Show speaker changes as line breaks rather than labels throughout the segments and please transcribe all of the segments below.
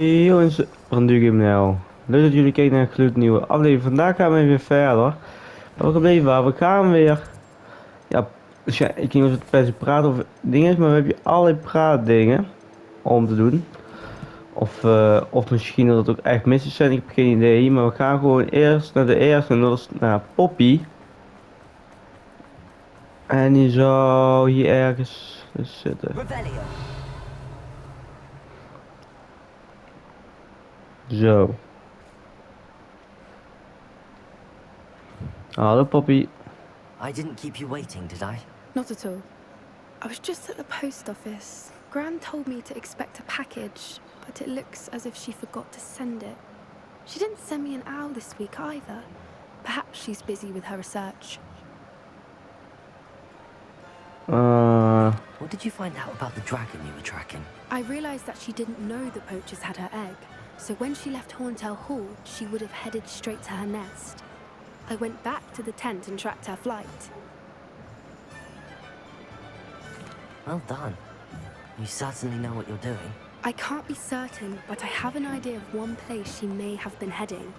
Hey jongens van DuoGamingNL. Leuk dat jullie kijken naar een gloednieuwe aflevering. Vandaag gaan we weer verder. Waar we gebleven waren, we gaan weer... Ja, ik weet niet of het per se praten over dingen is, maar we hebben hier allerlei praatdingen om te doen. Of misschien dat het ook echt missies zijn, ik heb geen idee. Maar we gaan gewoon eerst naar de eerste en dat is naar Poppy. En die zou hier ergens zitten. Zo. Hallo Poppy.
I didn't keep you waiting, did I?
Not at all. I was just at the post office. Gran told me to expect a package, but it looks as if she forgot to send it. She didn't send me an owl this week either. Perhaps she's busy with her research.
What did you find out about the dragon you were tracking?
I realized that she didn't know the poachers had her egg, so when she left Horntail Hall, she would have headed straight to her nest. I went back to the tent and tracked her flight.
Well done. You certainly know what you're doing.
I can't be certain, but I have an idea of one place she may have been heading.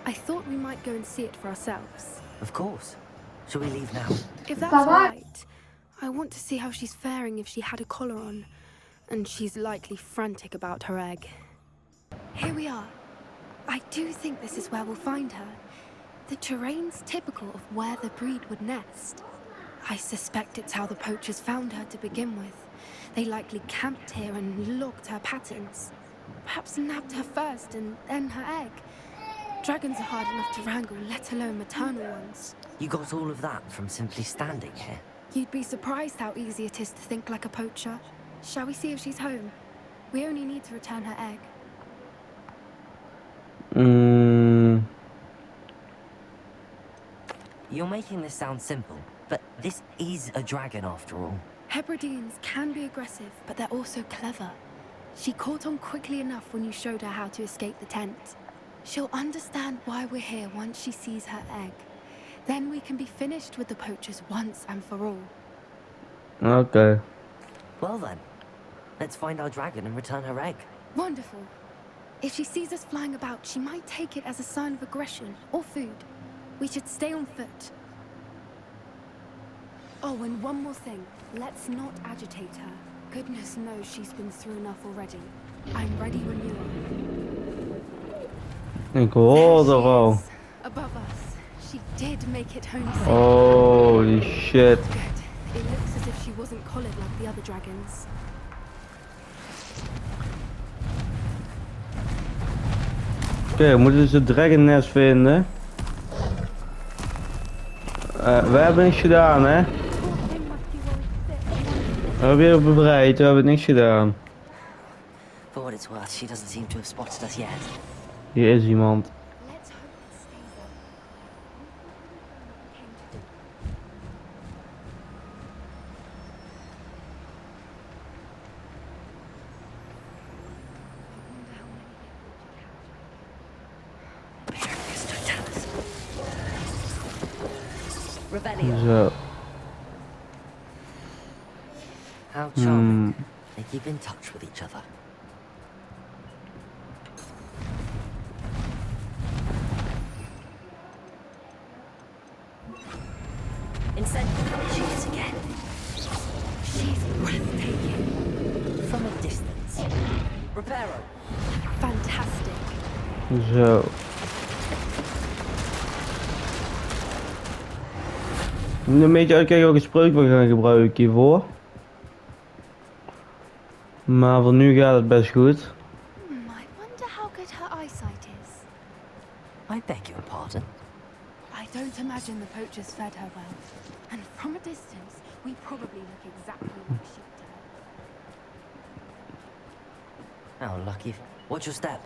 I thought we might go and see it for ourselves.
Of course. Shall we leave now?
If that's right, I want to see how she's faring if she had a collar on. And she's likely frantic about her egg. Here we are. I do think this is where we'll find her. The terrain's typical of where the breed would nest. I suspect it's how the poachers found her to begin with. They likely camped here and logged her patterns. Perhaps nabbed her first and then her egg. Dragons are hard enough to wrangle, let alone maternal ones.
You got all of that from simply standing here?
You'd be surprised how easy it is to think like a poacher. Shall we see if she's home? We only need to return her egg.
You're making this sound simple, but this is a dragon after all.
Hebrideans can be aggressive, but they're also clever. She caught on quickly enough when you showed her how to escape the tent. She'll understand why we're here once she sees her egg. Then we can be finished with the poachers once and for all.
Okay.
Well then, let's find our dragon and return her egg.
Wonderful. If she sees us flying about, she might take it as a sign of aggression or food. We should stay on foot. Oh, and one more thing. Let's not agitate her. Goodness knows she's been through enough already. I'm ready when you are.
Ik hoorde al.
Above us. She did make it home safe.
Holy shit.
Good. It looks as if she wasn't collared like the other dragons.
Oké, we moeten dus het dragon nest vinden. We hebben niks gedaan, hè? We hebben weer bevrijd, we hebben niks gedaan.
For what it's worth, she doesn't seem to have spotted us yet.
Hier is iemand. Zo.
How charming. They keep in touch with each other. She is again.
She's breathtaking.
From a distance. Reparo.
Fantastic.
Zo. Ik moet een beetje uitkijken welke spreuk we gaan gebruiken hiervoor. Maar voor nu gaat het best goed.
I wonder how good her eyesight is.
I beg your pardon.
I don't imagine the poachers fed her well. And from a distance, we probably look exactly like sheep to her.
Oh, lucky. Watch your step.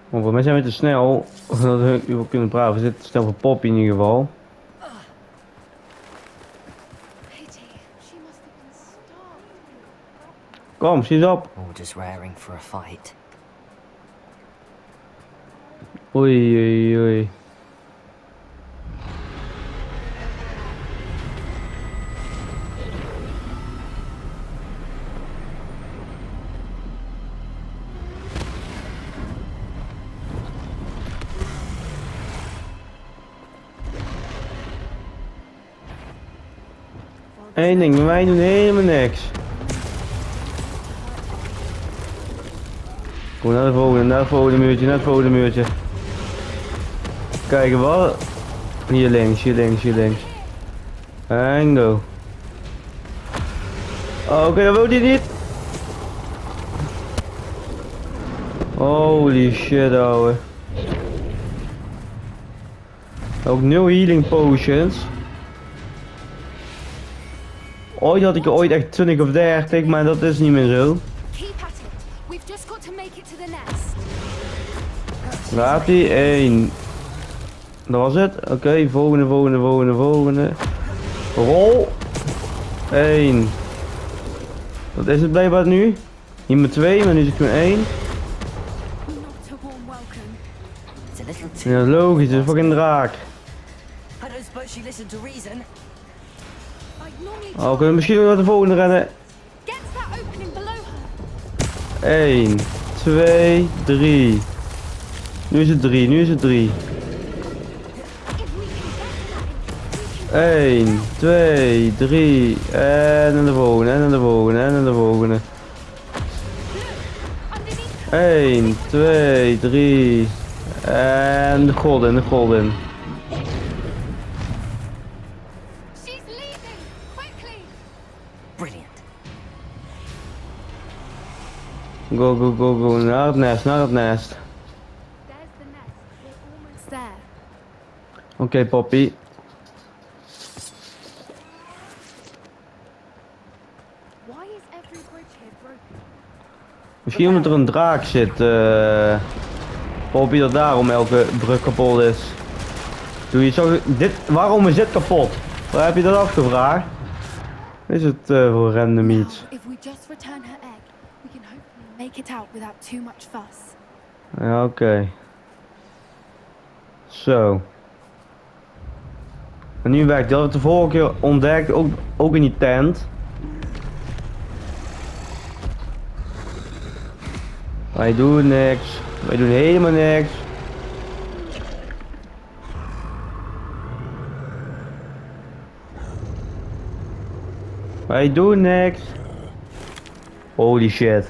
Want voor mij zijn we te snel, zodat we hiervoor kunnen praten. We zitten te snel voor Poppy in ieder geval. Kom, schiet op.
Or just raring for a fight.
Oei, oei, oei. Eén ding, maar wij doen helemaal niks. Kom naar het volgende muurtje, naar het volgende muurtje. Kijken wat. Hier links, hier links, hier links. En go. Oké, dat wil hij niet. Holy shit, ouwe. Ook nul healing potions. Ooit had ik er ooit echt 20 of 30, maar dat is niet meer zo.
Keep at it. We've just got to make it to the nest.
Laat die 1. Dat was het. Oké, volgende. Rol. 1. Dat is het blijkbaar nu. Hier met 2, maar nu is het maar 1.
Not a warm welcome.
It's a little too...
Ja, logisch, het is fucking draak.
I don't suppose she listened to reason.
I'd normally
Oh, kunnen we misschien nog naar de volgende rennen?
get to that opening below her.
1, 2, 3. Nu is het 3, nu is het 3.
If we can get to that entrance, we can
1, 2, 3. En naar de volgende, en naar de volgende, en naar de volgende.
underneath
1, 2, 3. En de golden, de golden.
She's leaving! Quickly!
Brilliant.
Go, go, go, go. Naar het nest, naar het nest.
There's the nest. We're almost there.
Oké, Poppy.
Why is every bridge here broken?
Misschien omdat er een draak zit. Poppy, dat daarom elke brug kapot is. Doe je zo. Waarom is dit kapot? Waar heb je dat afgevraagd? Is het voor random iets?
Now, if we just return her egg, we can hopefully make it out without too much fuss.
Ja, oké. Zo. En nu werkt dat. We de vorige keer ontdekt, ook in die tent. Wij doen niks. Wij doen helemaal niks. Wij doen niks. Holy shit.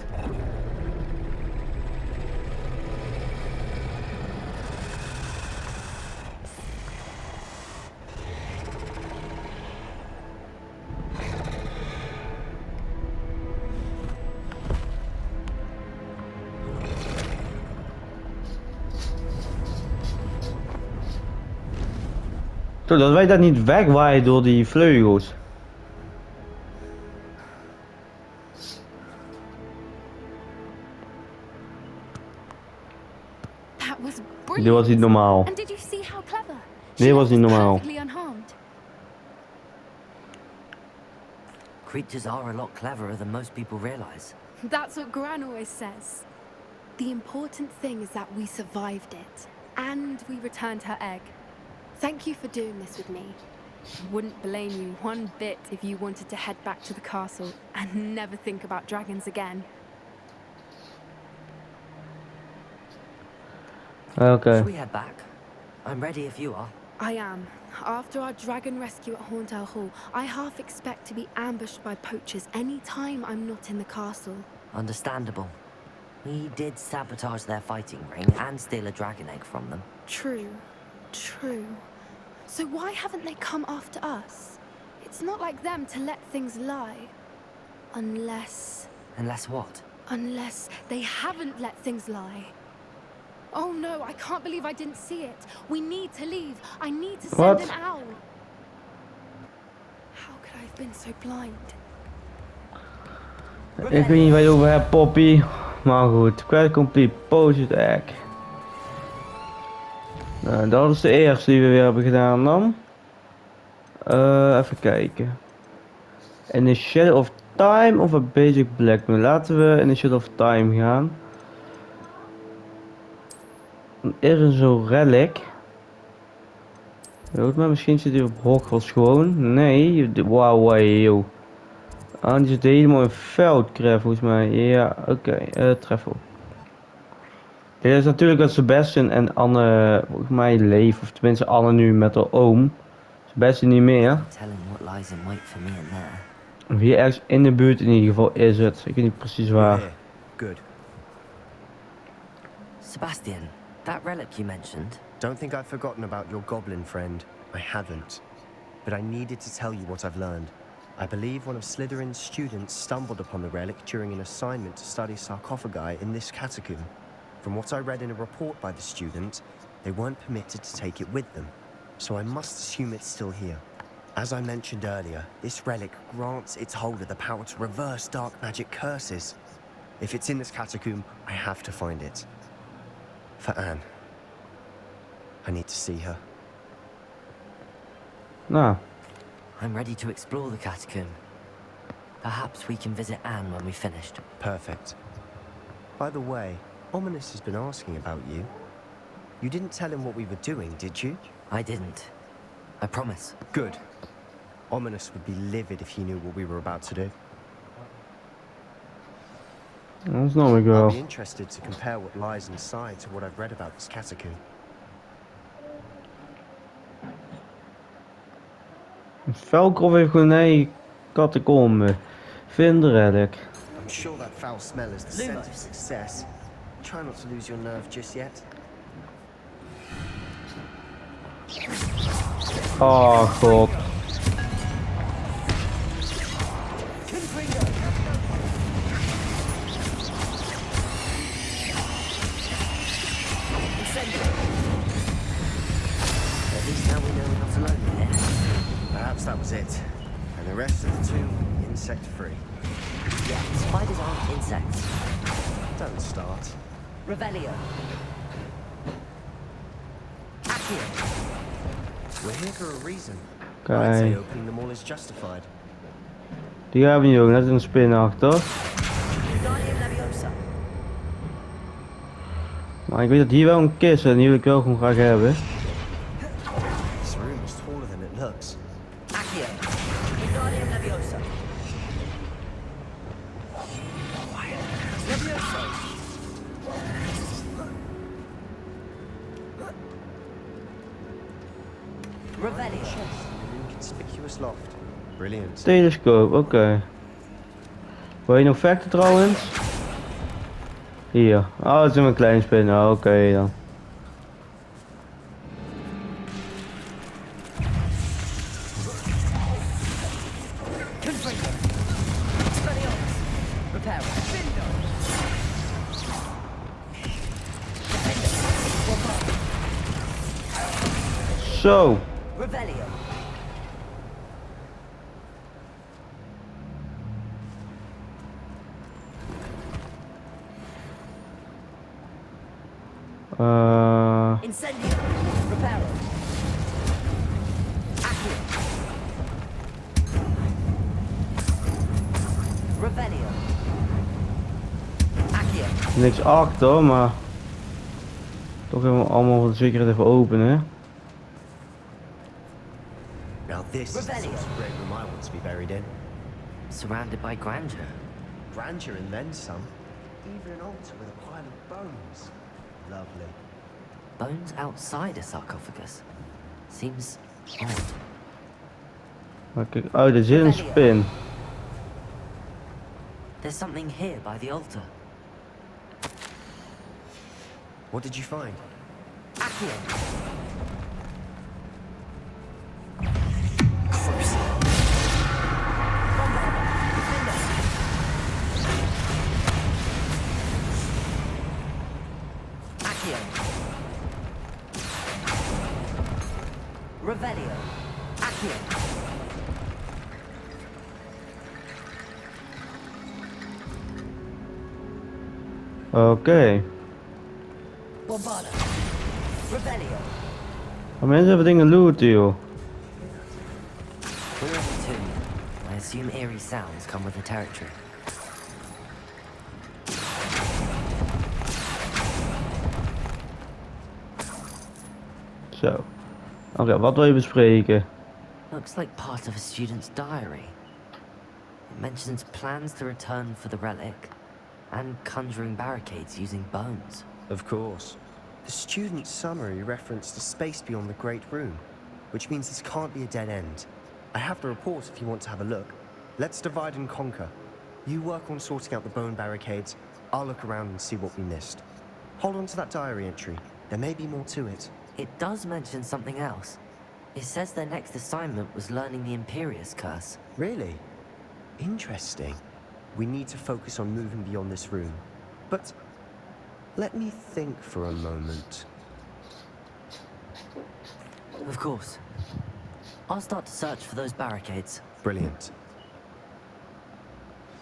Zodat wij dat niet wegwaaien door die vleugels.
That was
Dit
brilliant.
was niet normaal.
And did you see how clever?
Dit
She
was niet
left us
normaal.
perfectly unharmed.
Creatures are a lot cleverer than most people realize.
That's what Gran always says. The important thing is that we survived it. And we returned her egg. Thank you for doing this with me. I wouldn't blame you one bit if you wanted to head back to the castle and never think about dragons again.
Oké.
Should we head back? I'm ready if you are.
I am. After our dragon rescue at Hauntow Hall, I half expect to be ambushed by poachers any time I'm not in the castle.
Understandable. We did sabotage their fighting ring and steal a dragon egg from them.
True. True. So why haven't they come after us? It's not like them to let things lie. Unless
Unless what?
Unless they haven't let things lie. Oh no, I can't believe I didn't see it. We need to leave. I need to send
What?
an owl. How could I have been so blind?
Ik weet niet waar je het over hebt, Poppy. Maar goed, quest complete, post egg. Nou, dat is de eerste die we weer hebben gedaan dan. Even kijken. In the Shadow of Time of a Basic Blackmail. Laten we in the Shadow of Time gaan. Er is zo'n relic. Maar misschien zit hij op Hogwarts gewoon. Nee, wauw, joh. Ah, die zit helemaal in veldcraft volgens mij. Ja, oké, treffel. Dit is natuurlijk dat Sebastian en Anne volgens mij leven. Of tenminste Anne nu met haar oom. Best niet meer.
No telling what lies in wait for me in there.
Hier ergens in de buurt in ieder geval is het. Ik weet niet precies
You're
waar.
here. Good.
Sebastian, that relic you mentioned.
Don't think I've forgotten about your goblin friend. I haven't. But I needed to tell you what I've learned. I believe one of Slytherin's students stumbled upon the relic during an assignment to study sarcophagi in this catacomb. From what I read in a report by the student, they weren't permitted to take it with them. So I must assume it's still here. As I mentioned earlier, this relic grants its holder the power to reverse dark magic curses. If it's in this catacomb, I have to find it. For Anne. I need to see her.
Nou,
I'm ready to explore the catacomb. Perhaps we can visit Anne when we've finished.
Perfect. By the way, Ominous has been asking about you. You didn't tell him what we were doing, did you?
I didn't. I promise.
Good. Ominous would be livid if he knew what we were about to do.
dat snap ik
I'll
wel.
be interested to compare what lies inside to what I've read about this catacomb.
Velkrov heeft gewoon een eigen catacombe. Vind de relic.
I'm sure that foul smell is the scent of success. Try not to lose your nerve just yet.
Oh god.
At least now we know we're not alone in here.
Perhaps that was it. And the rest of the tomb, insect-free.
Yeah, spiders aren't insects.
Don't start.
Revelio. Accio.
We're here for a reason. I'd say
Kijk,
opening them all is justified.
die hebben we niet ook. Net een spin achter.
Guardian Leviosa.
Maar ik weet dat hier wel een kist is en die wil ik wel gewoon graag hebben.
This room is taller than it looks.
Accio. Guardian Leviosa. Leviosa. Revelio.
An inconspicuous loft. Brilliant.
Telescoop, oké. Wil je nog vechten trouwens? Hier. Oh, het is een klein spin. Oh, oké dan.
Confringo. Expelliarmus. Reparo. Defender.
Zo.
Revelio. Incendio. Reparo. Accio. Revelio. Accio.
Niks achter, maar toch even allemaal voor de zekerheid even openen.
Now this is the
Revelio.
sort of great room I want to be buried in.
Surrounded by grandeur.
Grandeur and then some. Even an altar with a pile of bones. Lovely.
Bones outside a sarcophagus. Seems odd.
Maar kijk, oh, er zit een spin.
There's something here by the altar.
What did you find?
Accio. Accio. Revelio. Accio.
Oké.
Bombarda. Revelio.
Maar mensen hebben dingen looten, joh.
We're in the tomb. I assume eerie sounds come with the territory.
Zo. Oké, wat wil je bespreken?
Looks like part of a student's diary. It mentions plans to return for the relic and conjuring barricades using bones.
Of course. The student's summary referenced a space beyond the Great Room, which means this can't be a dead end. I have the report if you want to have a look. Let's divide and conquer. You work on sorting out the bone barricades. I'll look around and see what we missed. Hold on to that diary entry. There may be more to it.
It does mention something else. It says their next assignment was learning the Imperius curse.
Really? Interesting. We need to focus on moving beyond this room. But let me think for a moment.
Of course. I'll start to search for those barricades.
Brilliant.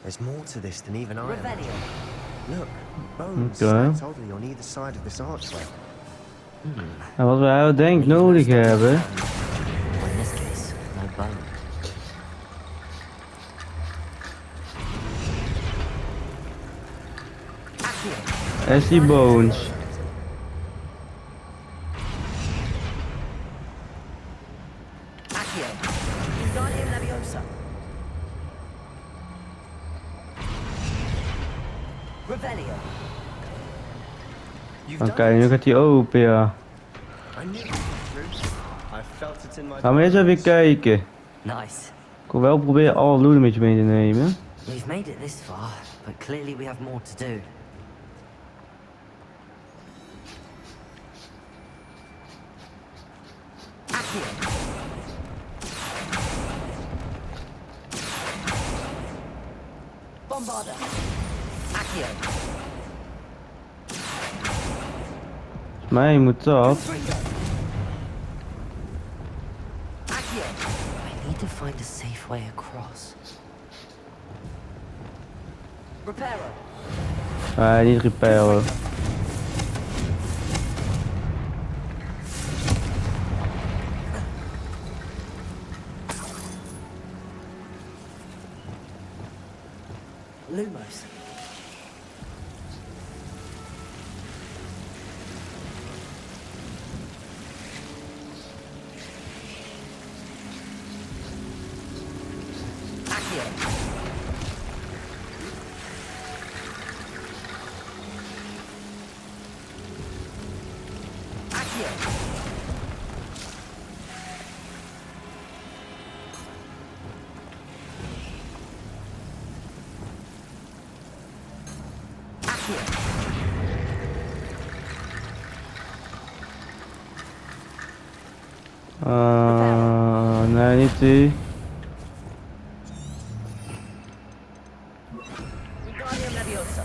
There's more to this than even I
Revelio.
imagined. Look, bones
Okay.
stacked oddly on either side of this archway.
En wat wij denk ik nodig hebben.
Or in this case, no bone. Accio.
Is die bones.
Accio. Wingardium Leviosa. Revelio.
You've
Oké,
done
nu
it.
gaat hij open, ja.
I knew it was true. I felt it in my
Gaan we eens even kijken.
Nice.
Ik wil wel proberen alle loot een beetje mee te nemen.
We've made it this far, but clearly we have more to do. Accio. Bombarda. Accio.
Volgens mij moet dat.
Accio. I need to find a safe way across. Reparo.
Nee, niet repairen.
Lumos. Accio. Accio. Accio.
Nee, niet die.
Wingardium Leviosa.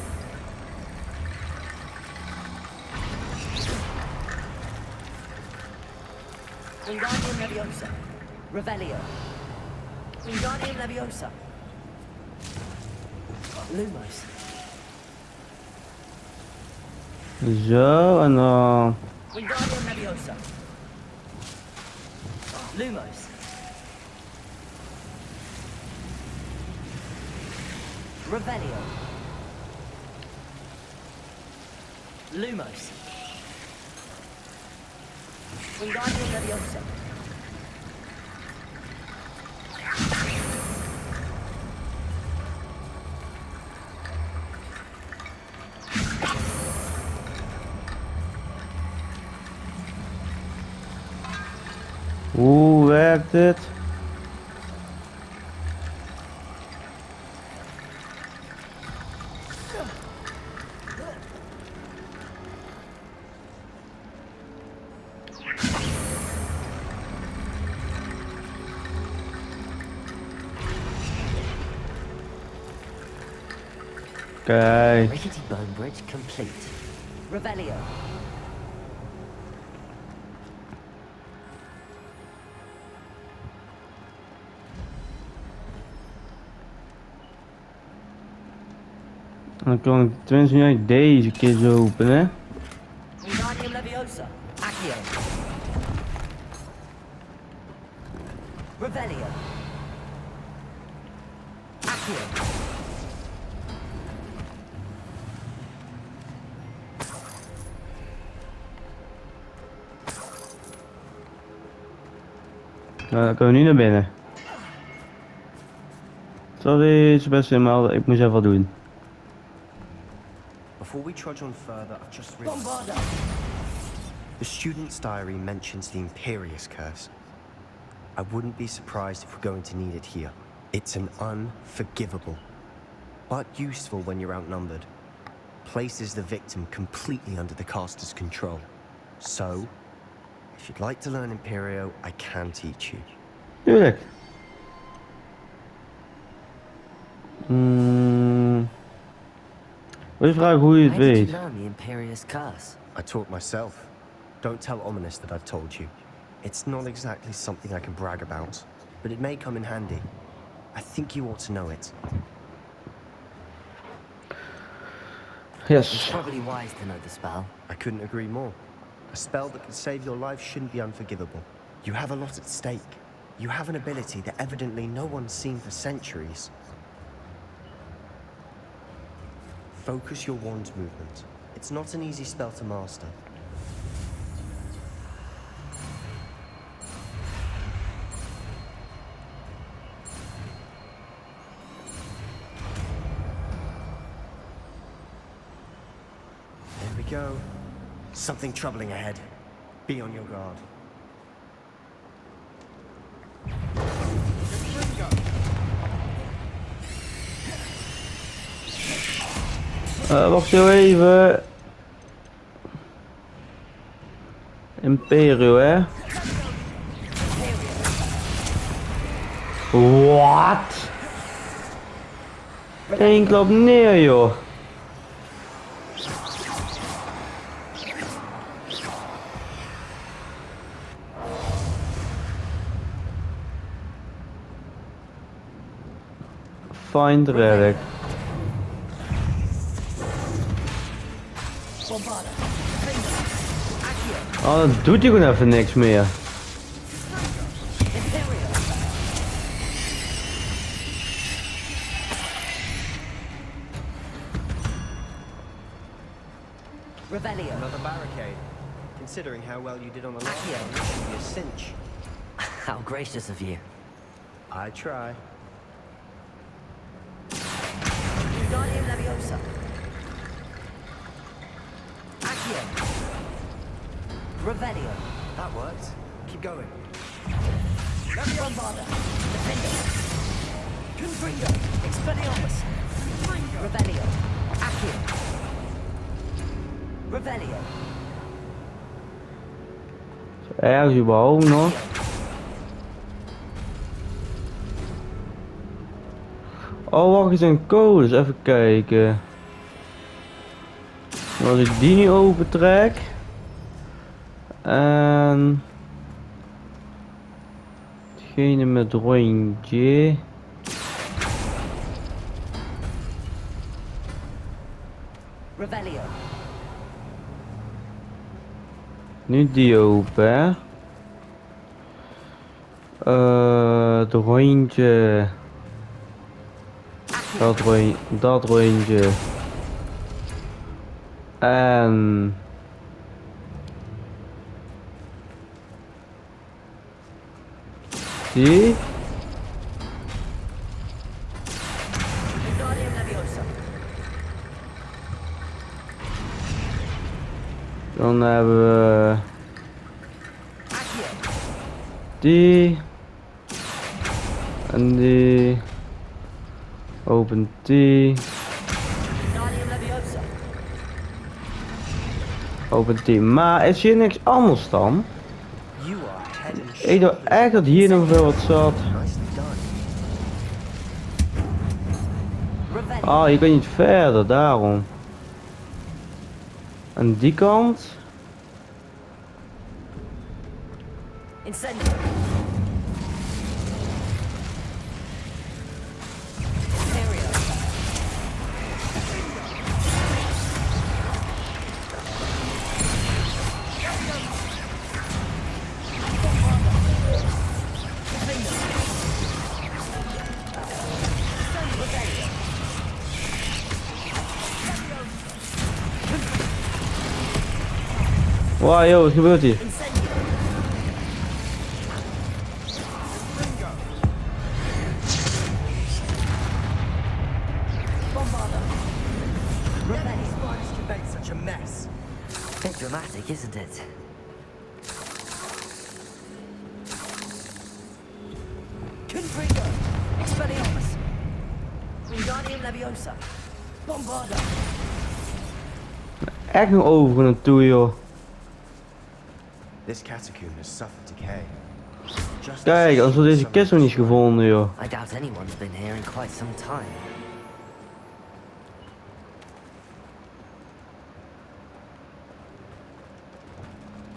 Wingardium Leviosa. Revelio. Wingardium Leviosa. Lumos.
Zo, en dan...
Wingardium Leviosa. Lumos. Revelio. Lumos. Wingardium Leviosa.
Hoe werkt dit? Kijk.
Rickety bone bridge complete. Revelio.
Dan kan ik tenminste nu deze keer zo openen.
Wingardium Leviosa. Accio. Revelio. Accio.
Nou, dan kunnen we nu naar binnen. Sorry, het is best helemaal. Ik moest even wat doen.
Before we trudge on further, I just realized
Bombarda.
the student's diary mentions the Imperius curse. I wouldn't be surprised if we're going to need it here. It's an unforgivable, but useful when you're outnumbered. Places the victim completely under the caster's control. So, if you'd like to learn Imperio, I can teach you.
Tuurlijk. Wil je vragen hoe je het
How did you
weet?
learn the Imperio's curse?
I taught myself. Don't tell Ominous that I've told you. It's not exactly something I can brag about, but it may come in handy. I think you ought to know it.
It's
Yes.
probably wise to know the spell.
I couldn't agree more. A spell that can save your life shouldn't be unforgivable. You have a lot at stake. You have an ability that evidently no one's seen for centuries. Focus your wand movement. It's not an easy spell to master. There we go. Something troubling ahead. Be on your guard.
Wacht heel even. Imperio, hè? Wat? Eén klap neer, joh. Find relic. Oh, dan doet hij gewoon even niks meer.
Revelio.
Another barricade. Considering how well you did on the last one, this should be a cinch.
How gracious of you.
I try.
Wingardium Leviosa. Accio. Revelio.
That worked. Keep going.
Bombarda. Defender. Confringo. Expelliarmus. Revelio. Accio. Revelio.
Ergens überhaupt nog. Oh, wacht eens, een codes. Even kijken. Als ik die niet opentrek. En... Degene met rondje.
Revelio.
Nu die open, hè. Het rondje. Dat rondje. En... Die.
Wingardium Leviosa.
Dan hebben we...
Accio.
Die. En die. Open die.
Wingardium Leviosa.
Open die. Maar is hier niks anders dan?
You are head and
Ik
shoulders.
dacht echt dat hier nog wel wat zat.
Nicely done.
Revelio.
Ah, je kan niet verder, daarom. Aan die kant.
Incendio. Imperio.
Wow, joh, wat gebeurt hier?
Incendio. Bombarda. Revelio.
Spiders can make such a mess.
Bit dramatic, isn't it? Confringo. Expelliarmus. Wingardium Leviosa. Bombarda.
Echt nog over naartoe, joh.
This catacomb has suffered decay. Just
Kijk, als we deze kist nog niet gevonden, joh.
I doubt anyone's been here in quite some time.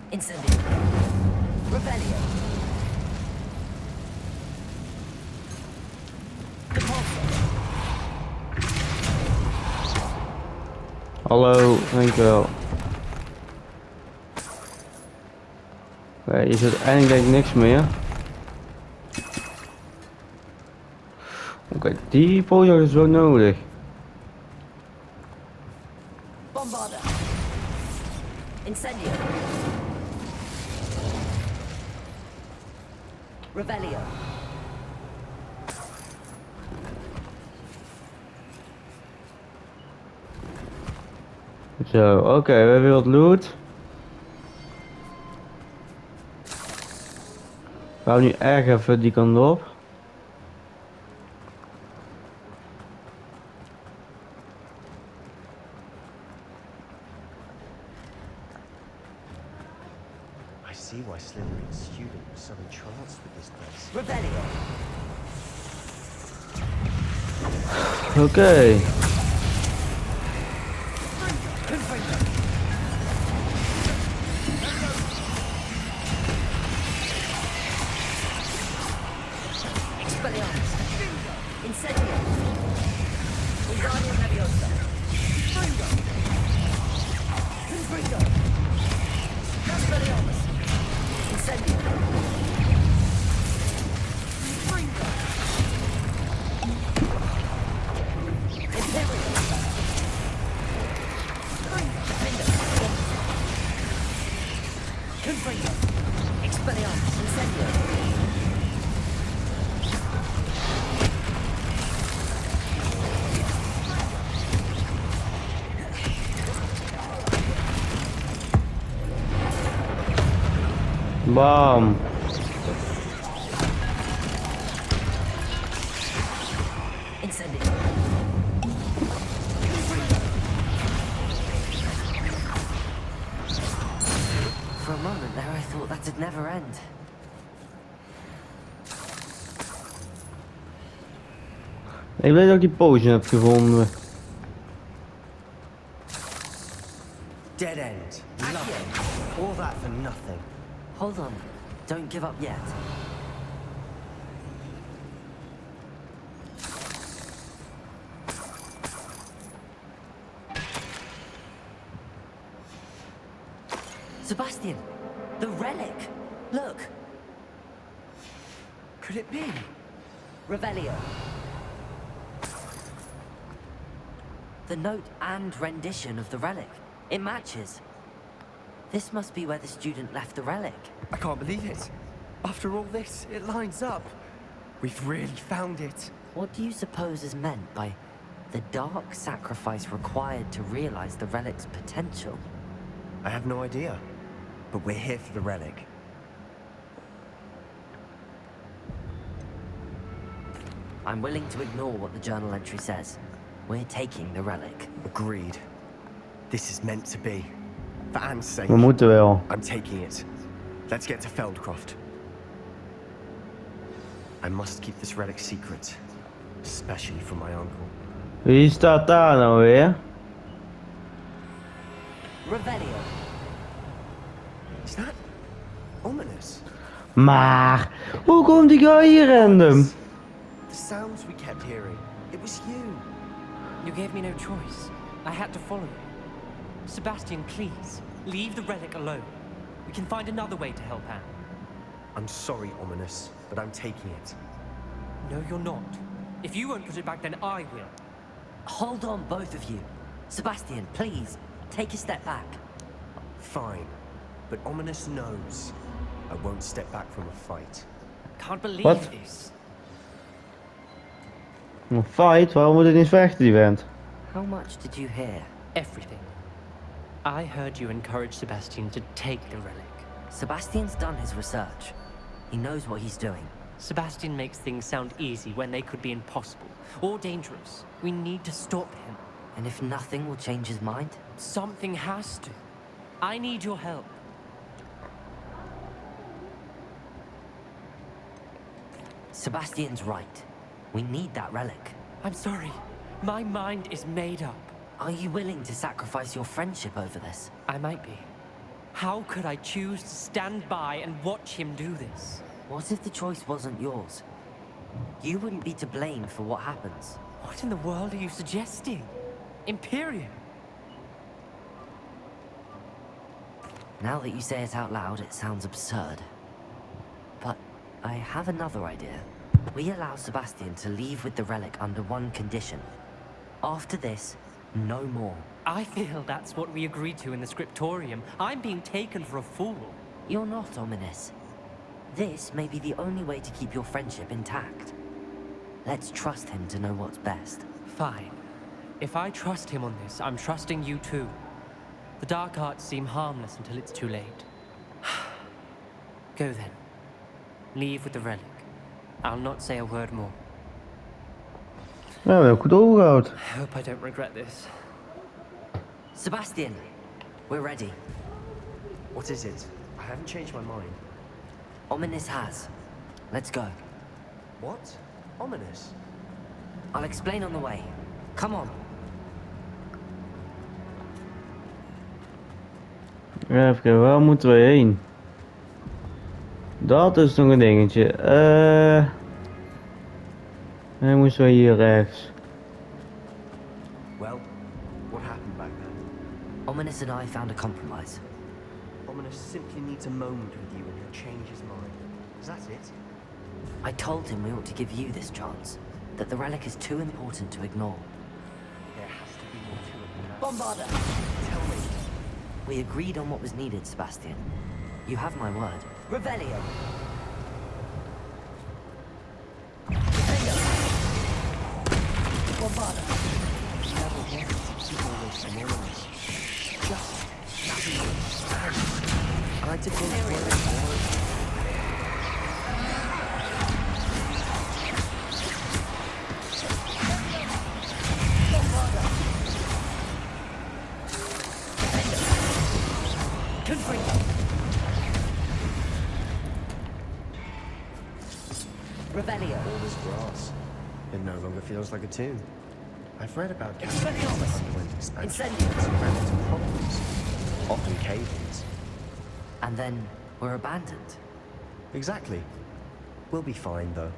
Incendio. Rebellion.
Hallo, dankjewel. Oké, hier zit eindelijk denk ik niks meer. Oké, die poging is wel nodig.
Bombarda. Incendio. Rebellion.
Zo, oké, we hebben weer wat loot. We gaan nu erg even die kant op.
I see why Slytherin's student was so entranced with this place.
Rebellion.
Oké.
Expelliarmus. Incendio. Wingardium Leviosa. Confringo. Expelliarmus. Incendio. Imperio. Confringo. Expelliarmus. Incendio.
Bam.
Incendio. For a moment there, I thought that'd never end.
Ik weet dat ik die potion heb gevonden.
Dead end. Nothing. All that for nothing.
Hold on. Don't give up yet. Sebastian! The relic! Look!
Could it be?
Revelio. The note and rendition of the relic. It matches. This must be where the student left the relic.
I can't believe it. After all this, it lines up. We've really found it.
What do you suppose is meant by the dark sacrifice required to realize the relic's potential?
I have no idea. But we're here for the relic.
I'm willing to ignore what the journal entry says. We're taking the relic.
Agreed. This is meant to be. For Anne's sake,
We moeten wel.
I'm taking it. Let's get to Feldcroft. I must keep this relic secret. Especially from my uncle.
Wie staat daar nou weer?
Revelio.
Is that ominous?
Maar, hoe komt die guy hier random?
The sounds we kept hearing. It was you.
You gave me no choice. I had to follow you. Sebastian, please, leave the relic alone. We can find another way to help Anne.
I'm sorry, Ominous, but I'm taking it.
No, you're not. If you won't put it back, then I will.
Hold on, both of you. Sebastian, please, take a step back.
Fine, but Ominous knows I won't step back from a fight.
Can't believe
What?
this.
Een fight? Waarom moet ik niet vechten, die vent?
How much did you hear?
Everything. I heard you encourage Sebastian to take the relic.
Sebastian's done his research. He knows what he's doing.
Sebastian makes things sound easy when they could be impossible or dangerous. We need to stop him.
And if nothing will change his mind?
Something has to. I need your help.
Sebastian's right. We need that relic.
I'm sorry. My mind is made up.
Are you willing to sacrifice your friendship over this?
I might be. How could I choose to stand by and watch him do this?
What if the choice wasn't yours? You wouldn't be to blame for what happens.
What in the world are you suggesting? Imperio?
Now that you say it out loud, it sounds absurd. But I have another idea. We allow Sebastian to leave with the relic under one condition. After this, no more.
I feel that's what we agreed to in the scriptorium. I'm being taken for a fool.
You're not ominous. This may be the only way to keep your friendship intact. Let's trust him to know what's best.
Fine. If I trust him on this, I'm trusting you too. The dark arts seem harmless until it's too late. Go then. Leave with the relic. I'll not say a word more.
Ja, we hebben goed overgehouden.
I hope I don't regret this.
Sebastian, we're ready.
What is it? I haven't changed my mind.
Ominous has. Let's go.
What? Ominous?
I'll explain on the way. Come on.
Even kijken, waar moeten we heen? Dat is nog een dingetje. Dan moesten we hier rechts.
Well, what happened back then?
Ominous and I found a compromise.
Ominous simply needs a moment with you and he'll change his mind. Is that it?
I told him we ought to give you this chance. That the relic is too important to ignore.
There has to be more to it than that.
Bombarder!
Tell me.
We agreed on what was needed, Sebastian. You have my word. Revelio! Bombarder!
I like to think what it was.
Revelio!
All this grass. It no longer feels like a tomb. I've read about castles that underwent expansion and ran into problems. Often cave-ins.
And then we're abandoned.
Exactly. We'll be fine, though.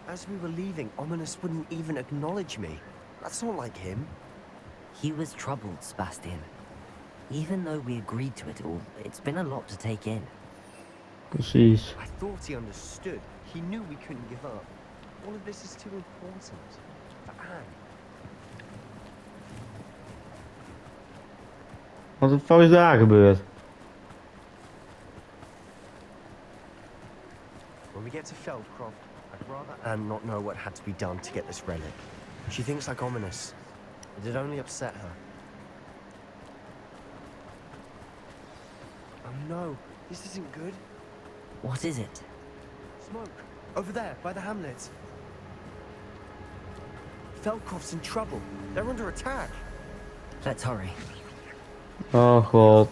As we were leaving, Ominous wouldn't even acknowledge me. That's not like him.
He was troubled, Sebastian. Even though we agreed to it all, it's been a lot to take in.
Precies.
I thought he understood. He knew we couldn't give up. All of this is too important. For Anne.
Wat de fuck is daar gebeurd?
When we get to Feldcroft, I'd rather Anne not know what had to be done to get this relic. She thinks like Ominous. It'd only upset her. Oh no, this isn't good.
What is it?
Smoke. Over there, by the hamlet. Feldcroft's in trouble. They're under attack.
Let's hurry.
Oh god.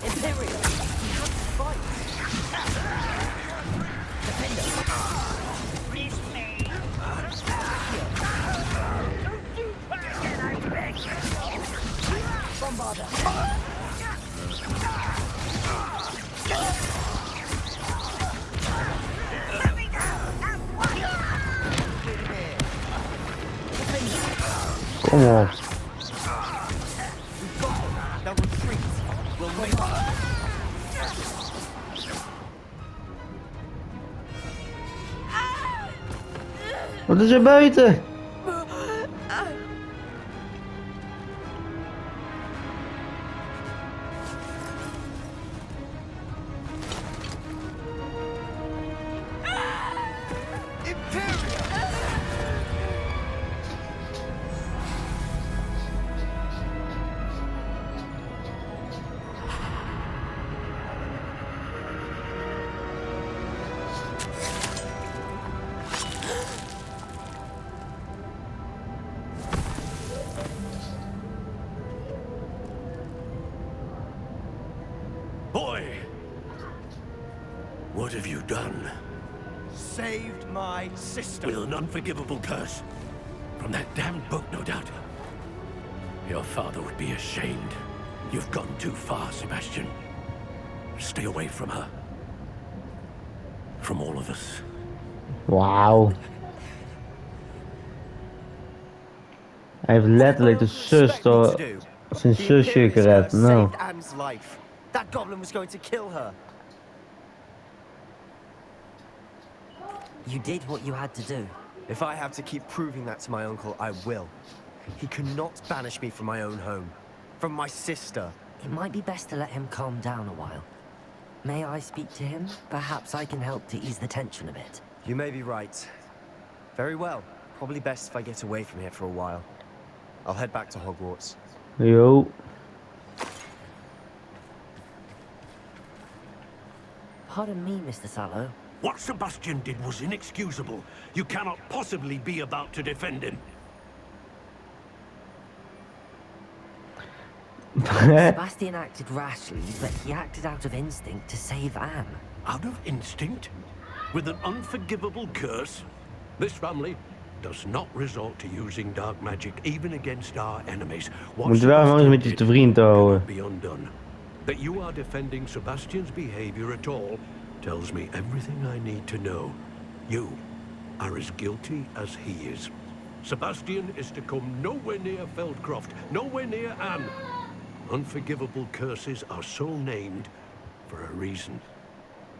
Imperio! Fight! Defender! Release me! Don't you forget I beg you! Bombarder! Let me down! At once!
Kom op.
They'll retreat. We'll wait.
Wat is er buiten?
Boy! What have you done?
Saved my sister.
With an unforgivable curse. From that damned book, no doubt. Your father would be ashamed. You've gone too far, Sebastian. Stay away from her. From all of us.
Wauw. Hij heeft letterlijk de zuster, zijn zusje gered. Nou.
Saved Anne's life. That goblin was going to kill her.
You did what you had to do.
If I have to keep proving that to my uncle, I will. He cannot banish me from my own home. From my sister.
It might be best to let him calm down a while. May I speak to him? Perhaps I can help to ease the tension a bit.
You may be right. Very well. Probably best if I get away from here for a while. I'll head back to Hogwarts.
Yo.
Pardon me, Mr. Sallow.
What Sebastian did was inexcusable. You cannot possibly be about to defend him.
Sebastian acted rashly, but he acted out of instinct to save Anne.
Out of instinct? With an unforgivable curse? This family does not resort to using dark magic even against our enemies. What
Moet wel gewoon eens met je te vriend houden.
cannot be undone. That you are defending Sebastian's behavior at all tells me everything I need to know. You are as guilty as he is. Sebastian is to come nowhere near Feldcroft, nowhere near Anne. Unforgivable curses are so named for a reason.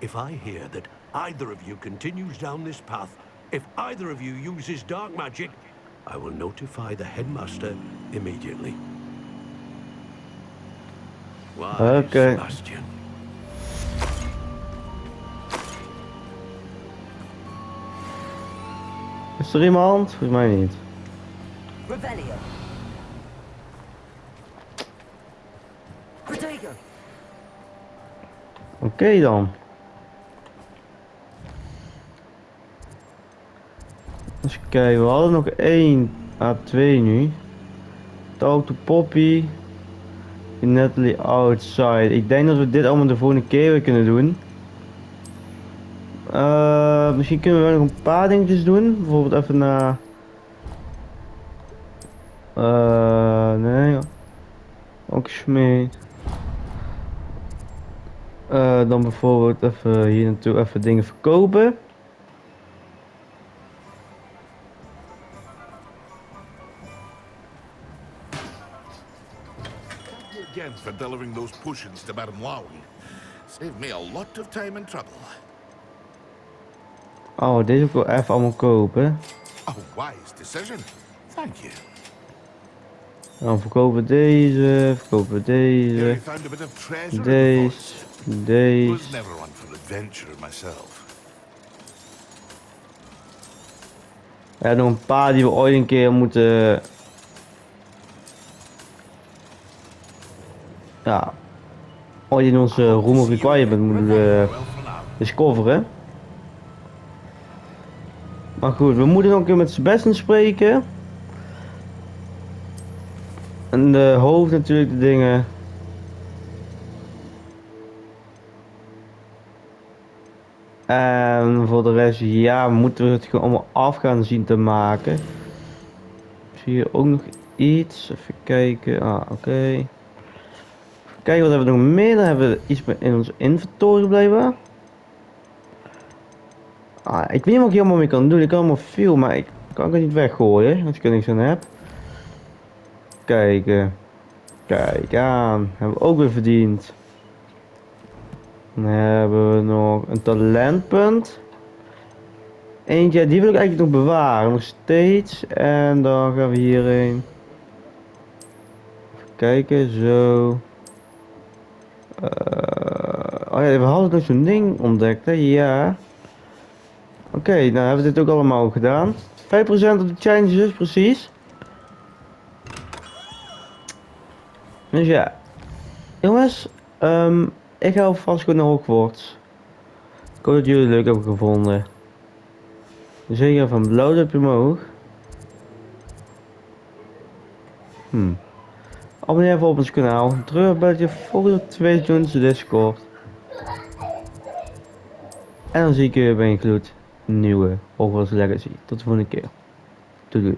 If I hear that either of you continues down this path, if either of you uses dark magic, I will notify the headmaster immediately. Why,
Okay.
Sebastian?
Is er iemand? Volgens mij niet.
Revelio. Protego.
Oké dan. Eens kijken, we hadden nog 1 A2 nu. Talk to Poppy. Natalie outside. Ik denk dat we dit allemaal de volgende keer weer kunnen doen. Misschien kunnen we wel nog een paar dingetjes doen. Bijvoorbeeld even naar... nee. Ook Smee. Dan bijvoorbeeld even hier naartoe even dingen verkopen.
Again for delivering those potions to Madame Lowen. Saved me a lot of time and trouble.
Oh, deze wil ik wel even allemaal kopen.
A wise decision. Thank you.
Dan verkopen we deze, verkopen we deze,
Harry found a bit of treasure in the
deze,
forest. Was
deze.
never one for adventure myself.
We hebben nog een paar die we ooit een keer moeten... Ja. Ooit in onze Room of Requirement moeten
Well, for now.
discoveren. Maar goed, we moeten nog een keer met Sebastian spreken. En de hoofd natuurlijk, de dingen. En voor de rest, ja, moeten we het gewoon allemaal af gaan zien te maken. Zie je ook nog iets? Even kijken. Ah, oké. Kijken, wat hebben we nog meer? Dan hebben we iets in ons inventory blijven. Ah, ik weet niet wat ik hier allemaal mee kan doen. Ik kan allemaal veel, maar ik kan het niet weggooien. Als ik er niks aan heb. Kijken. Kijk aan. Hebben we ook weer verdiend. Dan hebben we nog een talentpunt. Eentje, die wil ik eigenlijk nog bewaren. Nog steeds. En dan gaan we hierheen. Even kijken, zo. Oh ja, we hadden nog zo'n ding ontdekt, hè? Ja. Oké, nou hebben we dit ook allemaal gedaan. 5% op de challenges, precies. Dus ja. Jongens, ik ga alvast gewoon naar Hogwarts. Ik hoop dat jullie het leuk hebben gevonden. Zeker van blauw duimpje omhoog. Abonneer even op ons kanaal. Druk op het belletje voor de 2 joins de Discord. En dan zie ik je bij een gloed nieuwe Hogwarts Legacy. Tot de volgende keer. Doei doei.